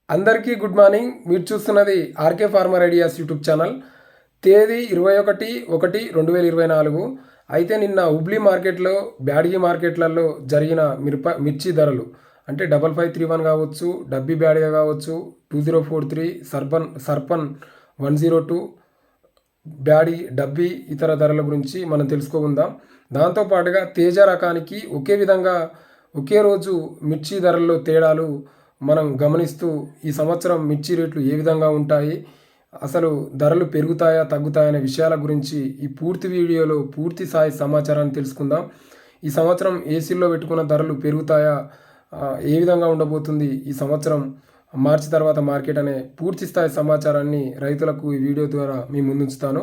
అందరికీ good morning. మీరు చూస్తున్నది RK farmer ideas YouTube channel. తేదీ 21/1/2024. అయితే నిన్న హుబ్లీ మార్కెట్లో, బ్యాడగి మార్కెట్లలో జరిగిన మిర్చి ధరలు అంటే 5531 కావచ్చు, డబ్బీ బ్యాడిగా కావచ్చు, 2043, సర్పన్ 102, బ్యాడి డబ్బీ ఇతర ధరల గురించి మనం తెలుసుకుందాం. దాంతోపాటుగా తేజ రకానికి ఒకే రోజు మిర్చి ధరల్లో తేడాలు మనం గమనిస్తూ ఈ సంవత్సరం మిర్చి రేట్లు ఏ విధంగా ఉంటాయి, అసలు ధరలు పెరుగుతాయా తగ్గుతాయా అనే విషయాల గురించి ఈ పూర్తి వీడియోలో పూర్తి స్థాయి సమాచారాన్ని తెలుసుకుందాం. ఈ సంవత్సరం ఏసీల్లో పెట్టుకున్న ధరలు పెరుగుతాయా, ఏ విధంగా ఉండబోతుంది ఈ సంవత్సరం మార్చి తర్వాత మార్కెట్ అనే పూర్తి స్థాయి సమాచారాన్ని రైతులకు ఈ వీడియో ద్వారా మీ ముందుంచుతాను.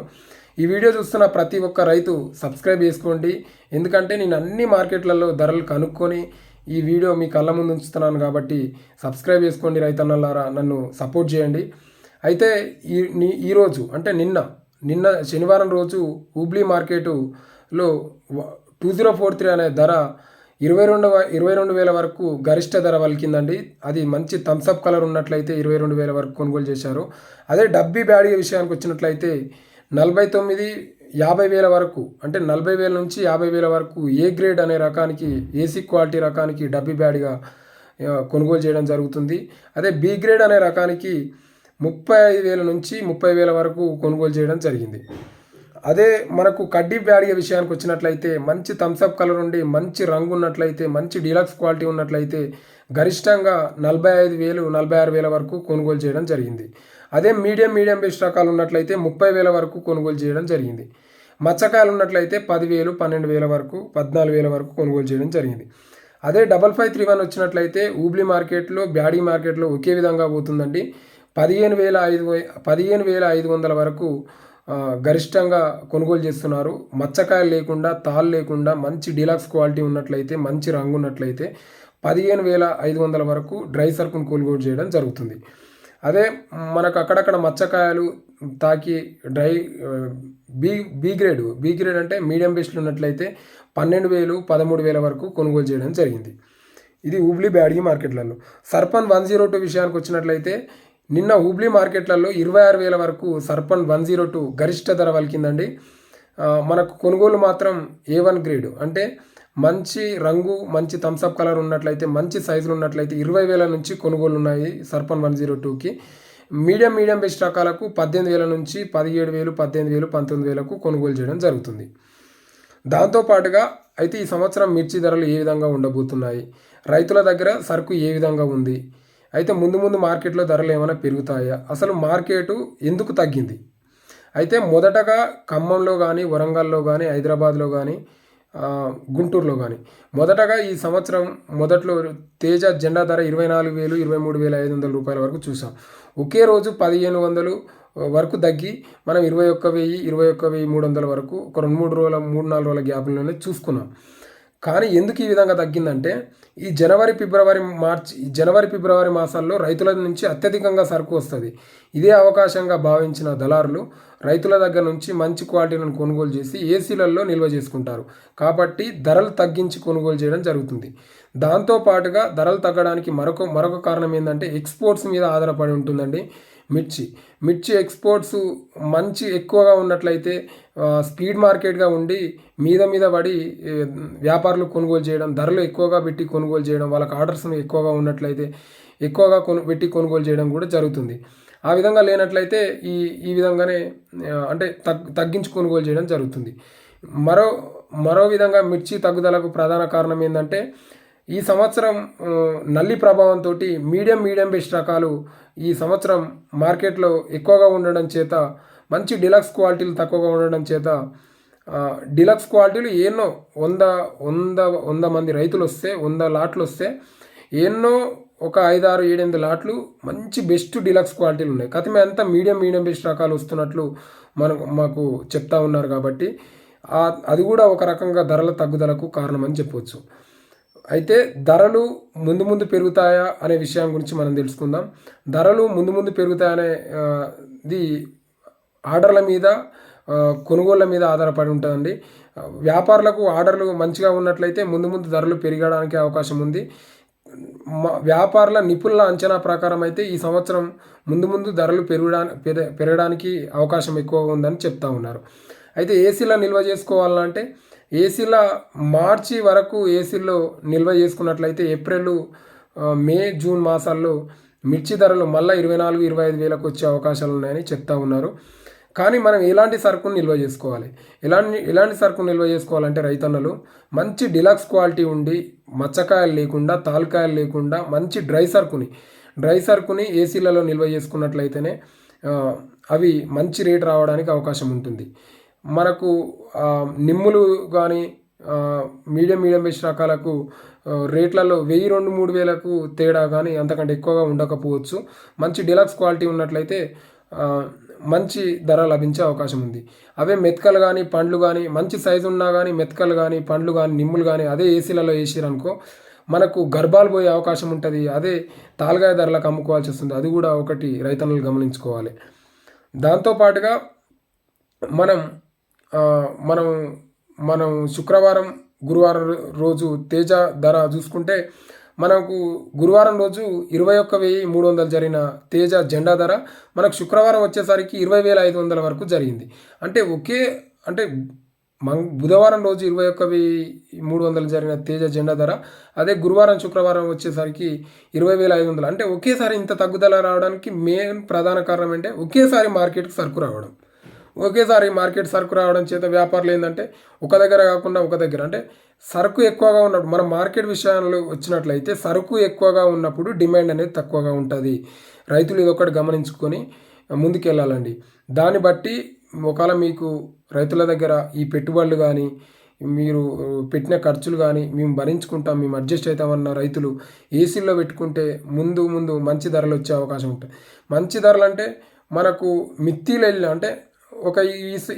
ఈ వీడియో చూస్తున్న ప్రతి ఒక్క రైతు సబ్స్క్రైబ్ చేసుకోండి. ఎందుకంటే నేను అన్ని మార్కెట్లలో ధరలు కనుక్కొని ఈ వీడియో మీ కళ్ళ ముందు ఉంచుతున్నాను కాబట్టి సబ్స్క్రైబ్ చేసుకోండి రైతన్నలారా, నన్ను సపోర్ట్ చేయండి. అయితే ఈరోజు అంటే నిన్న శనివారం రోజు హుబ్లీ మార్కెటులో 2043 అనే ధర 22,000 వరకు గరిష్ట ధర పలికిందండి. అది మంచి థమ్స్అప్ కలర్ ఉన్నట్లయితే 22,000 వరకు కొనుగోలు చేశారు. అదే డబ్బీ బ్యాడీ విషయానికి వచ్చినట్లయితే 49,50,000 వరకు, అంటే 40,000 నుంచి 50,000 వరకు ఏ గ్రేడ్ అనే రకానికి, ఏసీ క్వాలిటీ రకానికి డబ్బీ బ్యాడ్గా కొనుగోలు చేయడం జరుగుతుంది. అదే బి గ్రేడ్ అనే రకానికి 35,000 నుంచి 30,000 వరకు కొనుగోలు చేయడం జరిగింది. అదే మనకు కడ్డీ బ్యాడ్గా విషయానికి వచ్చినట్లయితే మంచి థమ్స్అప్ కలర్ ఉండి మంచి రంగు ఉన్నట్లయితే, మంచి డీలక్స్ క్వాలిటీ ఉన్నట్లయితే గరిష్టంగా 45,000, 46,000 వరకు కొనుగోలు చేయడం జరిగింది. అదే మీడియం బెస్ట్ రకాలు ఉన్నట్లయితే 30,000 వరకు కొనుగోలు చేయడం జరిగింది. మచ్చకాయలు ఉన్నట్లయితే 10,000, 12,000 వరకు, 14,000 వరకు కొనుగోలు చేయడం జరిగింది. అదే 5531 వచ్చినట్లయితే హుబ్లీ మార్కెట్లో, బ్యాడీ మార్కెట్లో ఒకే విధంగా పోతుందండి. 15,500 వరకు గరిష్టంగా కొనుగోలు చేస్తున్నారు. మచ్చకాయలు లేకుండా, తాళ్ళు లేకుండా మంచి డీలక్స్ క్వాలిటీ ఉన్నట్లయితే, మంచి రంగు ఉన్నట్లయితే 15,500 వరకు డ్రై సరుకును కొనుగోలు చేయడం జరుగుతుంది. అదే మనకు అక్కడక్కడ మచ్చకాయలు తాకి డ్రై బి గ్రేడ్ అంటే మీడియం బెస్ట్లు ఉన్నట్లయితే 12,000, 13,000 వరకు కొనుగోలు చేయడం జరిగింది. ఇది హుబ్లీ బ్యాడగి మార్కెట్లలో. సర్పన్ 102 విషయానికి వచ్చినట్లయితే నిన్న హుబ్లీ మార్కెట్లలో 26,000 వరకు సర్పన్ 102 గరిష్ట ధర పలికిందండి. మనకు కొనుగోలు మాత్రం A1 గ్రేడ్ అంటే మంచి రంగు, మంచి థమ్స్అప్ కలర్ ఉన్నట్లయితే, మంచి సైజులు ఉన్నట్లయితే 20,000 నుంచి కొనుగోలు ఉన్నాయి సర్పన్ 102కి. మీడియం బెస్ట్ రకాలకు 18,000 నుంచి 17,000, 18,000, 19,000కు కొనుగోలు చేయడం జరుగుతుంది. దాంతోపాటుగా అయితే ఈ సంవత్సరం మిర్చి ధరలు ఏ విధంగా ఉండబోతున్నాయి, రైతుల దగ్గర సరుకు ఏ విధంగా ఉంది, అయితే ముందు మార్కెట్లో ధరలు ఏమైనా పెరుగుతాయా, అసలు మార్కెటు ఎందుకు తగ్గింది, అయితే మొదటగా ఖమ్మంలో కానీ, వరంగల్లో కానీ, హైదరాబాద్లో కానీ, గుంటూరులో కానీ మొదటగా ఈ సంవత్సరం మొదట్లో తేజ జెండా ధర 24,000, 23,500 రూపాయల వరకు చూసాం. ఒకే రోజు 1,500 వరకు తగ్గి మనం 21,000, 21,300 వరకు ఒక 3-4 రోజుల గ్యాప్లోనే చూసుకున్నాం. కానీ ఎందుకు ఈ విధంగా తగ్గిందంటే ఈ జనవరి, ఫిబ్రవరి మాసాల్లో రైతుల నుంచి అత్యధికంగా సరుకు వస్తుంది. ఇదే అవకాశంగా భావించిన దళారులు రైతుల దగ్గర నుంచి మంచి క్వాలిటీలను కొనుగోలు చేసి ఏసీలలో నిల్వ చేసుకుంటారు. కాబట్టి ధరలు తగ్గించి కొనుగోలు చేయడం జరుగుతుంది. దాంతోపాటుగా ధరలు తగ్గడానికి మరొక కారణం ఏంటంటే ఎక్స్పోర్ట్స్ మీద ఆధారపడి ఉంటుందండి. మిర్చి ఎక్స్పోర్ట్స్ మంచి ఎక్కువగా ఉన్నట్లయితే, స్పీడ్ మార్కెట్గా ఉండి మీద పడి వ్యాపారులు కొనుగోలు చేయడం, ధరలు ఎక్కువగా పెట్టి కొనుగోలు చేయడం, వాళ్ళకి ఆర్డర్స్ ఎక్కువగా ఉన్నట్లయితే ఎక్కువగా పెట్టి కొనుగోలు చేయడం కూడా జరుగుతుంది. ఆ విధంగా లేనట్లయితే ఈ విధంగానే అంటే తగ్గించి కొనుగోలు చేయడం జరుగుతుంది. మరో విధంగా మిర్చి తగ్గుదలకు ప్రధాన కారణం ఏంటంటే ఈ సంవత్సరం నల్లి ప్రభావంతో మీడియం బెస్ట్ రకాలు ఈ సంవత్సరం మార్కెట్లో ఎక్కువగా ఉండడం చేత, మంచి డిలక్స్ క్వాలిటీలు తక్కువగా ఉండడం చేత, డిలక్స్ క్వాలిటీలు ఎన్నో 100 మంది రైతులు వస్తే, 100 లాట్లు వస్తే ఎన్నో ఒక 5, 6, 7, 8 లాట్లు మంచి బెస్ట్ డిలక్స్ క్వాలిటీలు ఉన్నాయి. కథమే అంతా మీడియం బెస్ట్ రకాలు వస్తున్నట్లు మాకు చెప్తా ఉన్నారు. కాబట్టి అది కూడా ఒక రకంగా ధరల తగ్గుదలకు కారణమని చెప్పవచ్చు. అయితే ధరలు ముందు పెరుగుతాయా అనే విషయం గురించి మనం తెలుసుకుందాం. ధరలు ముందు పెరుగుతాయనే ఇది ఆర్డర్ల మీద, కొనుగోళ్ల మీద ఆధారపడి ఉంటుందండి. వ్యాపారులకు ఆర్డర్లు మంచిగా ఉన్నట్లయితే ముందు ధరలు పెరగడానికి అవకాశం ఉంది. వ్యాపారుల నిపుణుల అంచనా ప్రకారం అయితే ఈ సంవత్సరం ముందు ముందు ధరలు పెరగడానికి అవకాశం ఎక్కువ ఉందని చెప్తా ఉన్నారు. అయితే ఏసీలో నిల్వ చేసుకోవాలంటే ఏసీల మార్చి వరకు ఏసీల్లో నిల్వ చేసుకున్నట్లయితే ఏప్రిల్, మే, జూన్ మాసాల్లో మిర్చి ధరలు మళ్ళీ 24-25 వేలకు వచ్చే అవకాశాలు ఉన్నాయని చెప్తా ఉన్నారు. కానీ మనం ఎలాంటి సరుకును నిల్వ చేసుకోవాలి, ఎలాంటి సరుకును నిల్వ చేసుకోవాలంటే రైతన్నలు మంచి డిలక్స్ క్వాలిటీ ఉండి మచ్చకాయలు లేకుండా తాలుకాయలు లేకుండా మంచి డ్రై సరుకుని ఏసీలలో నిల్వ చేసుకున్నట్లయితేనే అవి మంచి రేట్ రావడానికి అవకాశం ఉంటుంది. మనకు నిమ్ములు కానీ మీడియం బేస్ రకాలకు రేట్లలో 1000-3 వేలకు తేడా కానీ అంతకంటే ఎక్కువగా ఉండకపోవచ్చు. మంచి డిలక్స్ క్వాలిటీ ఉన్నట్లయితే మంచి ధర లభించే అవకాశం ఉంది. అవే మెతకలు కానీ పండ్లు కానీ మంచి సైజు ఉన్నా కానీ మెతకలు కానీ పండ్లు కానీ నిమ్ములు కానీ అదే ఏసీలలో వేసిరనుకో మనకు గర్భాలు పోయే అవకాశం ఉంటుంది. అదే తాలుగాయ ధరలకు అమ్ముకోవాల్సి వస్తుంది. అది కూడా ఒకటి రైతన్నలు గమనించుకోవాలి. దాంతోపాటుగా మనం శుక్రవారం గురువారం రోజు తేజ ధర చూసుకుంటే మనకు గురువారం రోజు 21,300 జరిగిన తేజ జెండా ధర మనకు శుక్రవారం వచ్చేసరికి 20,500 వరకు జరిగింది. అంటే బుధవారం రోజు 21,300 జరిగిన తేజ జెండా ధర అదే గురువారం శుక్రవారం వచ్చేసరికి 20,500. అంటే ఒకేసారి ఇంత తగ్గుదల రావడానికి మెయిన్ ప్రధాన కారణం అంటే ఒకేసారి మార్కెట్కి సరుకు రావడం చేత వ్యాపారులు ఏంటంటే ఒక దగ్గర కాకుండా ఒక దగ్గర అంటే సరుకు ఎక్కువగా ఉన్నప్పుడు మనం మార్కెట్ విషయాలు వచ్చినట్లయితే సరుకు ఎక్కువగా ఉన్నప్పుడు డిమాండ్ అనేది తక్కువగా ఉంటుంది. రైతులు ఇదొకటి గమనించుకొని ముందుకెళ్ళాలండి. దాన్ని బట్టి ఒకవేళ మీకు రైతుల దగ్గర ఈ పెట్టుబడులు కానీ మీరు పెట్టిన ఖర్చులు కానీ మేము భరించుకుంటాం, మేము అడ్జస్ట్ అవుతామన్న రైతులు ఏసీల్లో పెట్టుకుంటే ముందు మంచి ధరలు వచ్చే అవకాశం ఉంటుంది. మంచి ధరలు అంటే మనకు మిత్తిలు వెళ్ళిన అంటే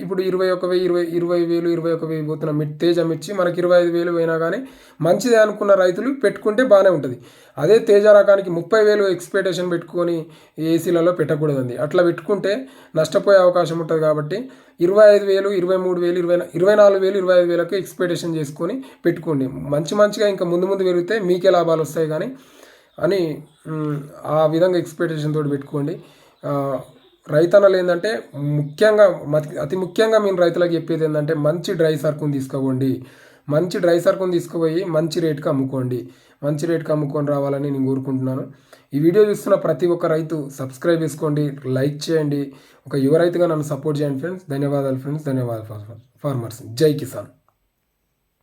ఇప్పుడు 21,000 పోతున్న తేజ మిర్చి మనకి 25,000 పోయినా కానీ మంచిదే అనుకున్న రైతులు పెట్టుకుంటే బాగానే ఉంటుంది. అదే తేజ రకానికి 30,000 ఎక్స్పెక్టేషన్ పెట్టుకొని ఏసీలలో పెట్టకూడదండి. అట్లా పెట్టుకుంటే నష్టపోయే అవకాశం ఉంటుంది. కాబట్టి 25,000, 23,000, 24,000, 25,000 ఎక్స్పెక్టేషన్ చేసుకొని పెట్టుకోండి. మంచిగా ఇంకా ముందు పెరిగితే మీకే లాభాలు వస్తాయి కానీ అని ఆ విధంగా ఎక్స్పెక్టేషన్ తోటి పెట్టుకోండి. రైతన్నలు ఏంటంటే అతి ముఖ్యంగా మేము రైతులకు చెప్పేది ఏంటంటే మంచి డ్రై సరుకుని తీసుకుపోయి మంచి రేటుకి అమ్ముకొని రావాలని నేను కోరుకుంటున్నాను. ఈ వీడియో చూస్తున్న ప్రతి ఒక్క రైతు సబ్స్క్రైబ్ చేసుకోండి, లైక్ చేయండి. ఒక యువ రైతుగా నన్ను సపోర్ట్ చేయండి ఫ్రెండ్స్. ధన్యవాదాలు ఫార్మర్స్. జై కిసాన్.